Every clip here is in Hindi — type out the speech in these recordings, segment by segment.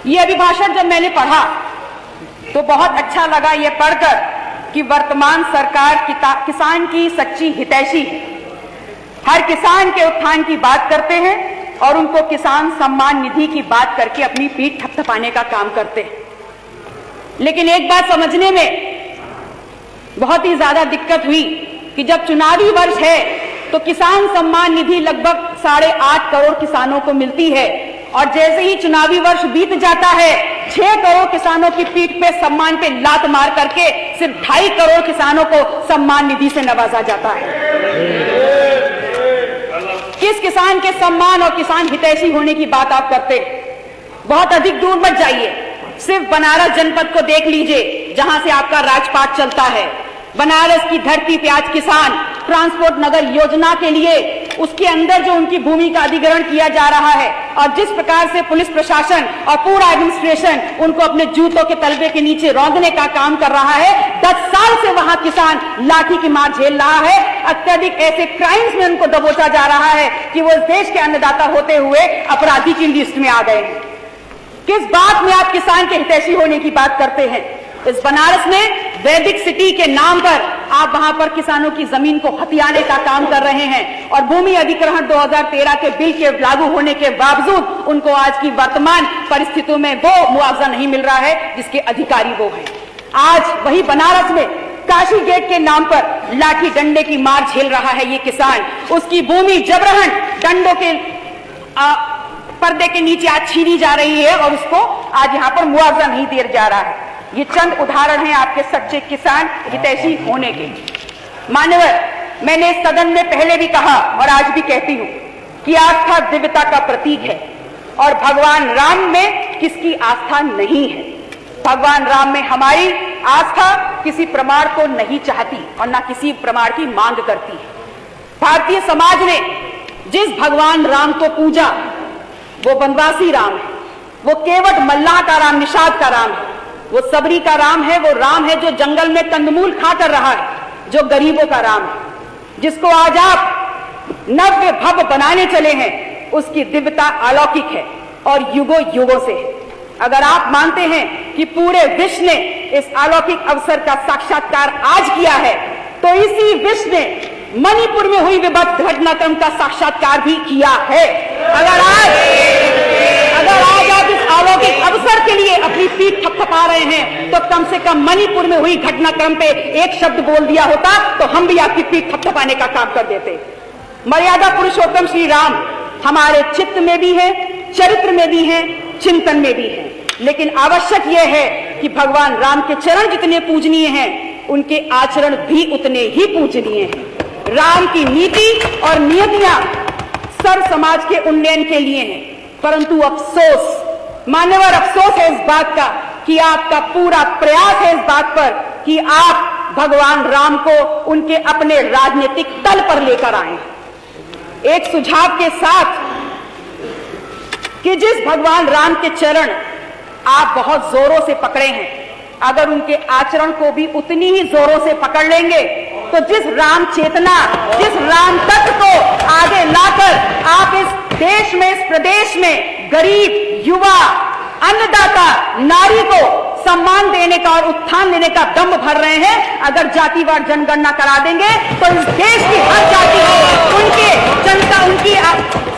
ये अभिभाषण जब मैंने पढ़ा तो बहुत अच्छा लगा ये पढ़कर कि वर्तमान सरकार किसान की सच्ची हितैषी है। हर किसान के उत्थान की बात करते हैं और उनको किसान सम्मान निधि की बात करके अपनी पीठ थपथपाने का काम करते हैं। लेकिन एक बात समझने में बहुत ही ज्यादा दिक्कत हुई कि जब चुनावी वर्ष है तो किसान सम्मान निधि लगभग 8.5 करोड़ किसानों को मिलती है और जैसे ही चुनावी वर्ष बीत जाता है 6 करोड़ किसानों की पीठ पे सम्मान पे लात मार करके सिर्फ 2.5 करोड़ किसानों को सम्मान निधि से नवाजा जाता है। किस किसान के सम्मान और किसान हितैषी होने की बात आप करते? बहुत अधिक दूर मत जाइए, सिर्फ बनारस जनपद को देख लीजिए जहां से आपका राजपाट चलता है। बनारस की धरती पे आज किसान ट्रांसपोर्ट नगर योजना के लिए उसके अंदर जो उनकी भूमि का अधिग्रहण किया जा रहा है और जिस प्रकार से पुलिस प्रशासन और पूरा एडमिनिस्ट्रेशन उनको अपने जूतों के तलबे के नीचे रौंदने का काम कर रहा है, 10 साल से वहां किसान लाठी की मार झेल रहा है। अत्यधिक ऐसे क्राइम्स में उनको दबोचा जा रहा है कि वो इस देश के अन्नदाता होते हुए अपराधी की लिस्ट में आ गए हैं। किस बात में आप किसान के हितैषी होने की बात करते हैं? इस बनारस में वैदिक सिटी के नाम पर आप वहां पर किसानों की जमीन को हथियाने का काम कर रहे हैं और भूमि अधिग्रहण 2013 के बिल के लागू होने के बावजूद उनको आज की वर्तमान परिस्थितियों में वो मुआवजा नहीं मिल रहा है जिसके अधिकारी वो हैं। आज वही बनारस में काशी गेट के नाम पर लाठी डंडे की मार झेल रहा है ये किसान। उसकी भूमि जबरन डंडों के पर्दे के नीचे आज छीनी जा रही है और उसको आज यहाँ पर मुआवजा नहीं दिया जा रहा है। ये चंद उदाहरण हैं आपके सच्चे किसान हितैषी होने के। मान्यवर, मैंने सदन में पहले भी कहा और आज भी कहती हूं कि आस्था दिव्यता का प्रतीक है और भगवान राम में किसकी आस्था नहीं है। भगवान राम में हमारी आस्था किसी प्रमाण को नहीं चाहती और ना किसी प्रमाण की मांग करती है। भारतीय समाज ने जिस भगवान राम को पूजा वो वनवासी राम है, वो केवट मल्लाह का राम, निषाद का राम है, वो सबरी का राम है, वो राम है जो जंगल में कंदमूल खा कर रहा है, जो गरीबों का राम है, जिसको आज आप नव्य भव्य बनाने चले हैं। उसकी दिव्यता अलौकिक है और युगों युगों से है। अगर आप मानते हैं कि पूरे विश्व ने इस अलौकिक अवसर का साक्षात्कार आज किया है तो इसी विश्व ने मणिपुर में हुई विभत्स घटनाक्रम का साक्षात्कार भी किया है। अगर आज आप इस अलौकिक अवसर के लिए अपनी पीठ थपथपा रहे हैं तो कम से कम मणिपुर में हुई घटनाक्रम पे एक शब्द बोल दिया होता तो हम भी आपकी पीठ थपथपाने का काम कर देते। मर्यादा पुरुषोत्तम श्री राम हमारे चित्त में भी है, चरित्र में भी है, चिंतन में भी है। लेकिन आवश्यक यह है कि भगवान राम के चरण जितने पूजनीय हैं उनके आचरण भी उतने ही पूजनीय हैं। राम की नीति और नियतियां सर्व समाज के उन्नयन के लिए हैं, परंतु अफसोस, मान्यवर अफसोस है इस बात का कि आपका पूरा प्रयास है इस बात पर कि आप भगवान राम को उनके अपने राजनीतिक तल पर लेकर आए। एक सुझाव के साथ कि जिस भगवान राम के चरण आप बहुत जोरों से पकड़े हैं, अगर उनके आचरण को भी उतनी ही जोरों से पकड़ लेंगे तो जिस राम चेतना, जिस राम तत्व को आगे लाकर आप इस देश में, इस प्रदेश में गरीब, युवा, अन्नदाता, नारी को सम्मान देने का और उत्थान देने का दम भर रहे हैं, अगर जातिवार जनगणना करा देंगे तो इस देश की हर जाति उनके जनता, उनकी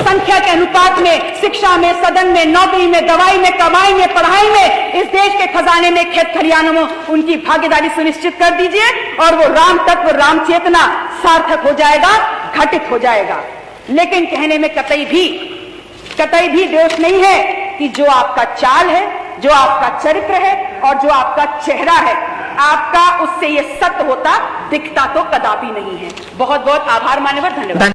संख्या के अनुपात में, शिक्षा में, सदन में, नौकरी में, दवाई में, कमाई में, पढ़ाई में, इस देश के खजाने में, खेत खलिहानों में उनकी भागीदारी सुनिश्चित कर दीजिए और वो राम तत्व, राम चेतना सार्थक हो जाएगा, घटित हो जाएगा। लेकिन कहने में कतई भी दोष नहीं है कि जो आपका चाल है, जो आपका चरित्र है और जो आपका चेहरा है, आपका उससे ये सत्य होता दिखता तो कदापि नहीं है। बहुत बहुत आभार मान्यवर, धन्यवाद।